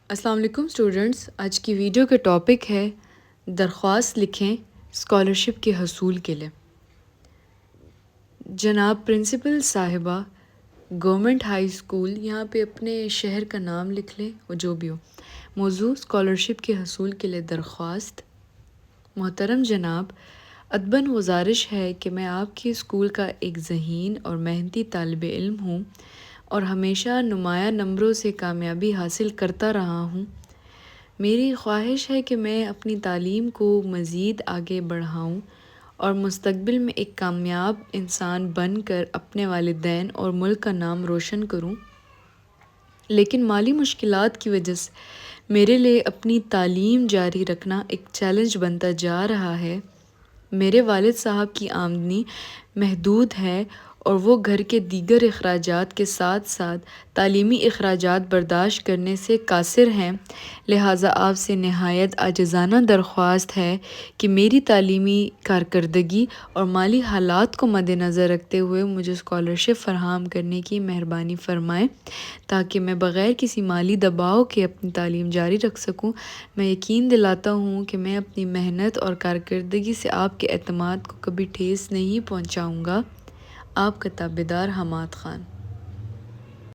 السلام علیکم اسٹوڈنٹس، آج کی ویڈیو کا ٹاپک ہے درخواست لکھیں اسکالرشپ کے حصول کے لیے۔ جناب پرنسپل صاحبہ، گورنمنٹ ہائی اسکول، یہاں پہ اپنے شہر کا نام لکھ لیں اور جو بھی ہو۔ موضوع اسکالرشپ کے حصول کے لیے درخواست۔ محترم جناب، ادباً گزارش ہے کہ میں آپ کے اسکول کا ایک ذہین اور محنتی طالب علم ہوں اور ہمیشہ نمایاں نمبروں سے کامیابی حاصل کرتا رہا ہوں۔ میری خواہش ہے کہ میں اپنی تعلیم کو مزید آگے بڑھاؤں اور مستقبل میں ایک کامیاب انسان بن کر اپنے والدین اور ملک کا نام روشن کروں، لیکن مالی مشکلات کی وجہ سے میرے لیے اپنی تعلیم جاری رکھنا ایک چیلنج بنتا جا رہا ہے۔ میرے والد صاحب کی آمدنی محدود ہے اور وہ گھر کے دیگر اخراجات کے ساتھ ساتھ تعلیمی اخراجات برداشت کرنے سے قاصر ہیں، لہٰذا آپ سے نہایت عاجزانہ درخواست ہے کہ میری تعلیمی کارکردگی اور مالی حالات کو مد نظر رکھتے ہوئے مجھے اسکالرشپ فراہم کرنے کی مہربانی فرمائیں تاکہ میں بغیر کسی مالی دباؤ کے اپنی تعلیم جاری رکھ سکوں۔ میں یقین دلاتا ہوں کہ میں اپنی محنت اور کارکردگی سے آپ کے اعتماد کو کبھی ٹھیس نہیں پہنچاؤں گا۔ آپ کا تابعدار حماد خان۔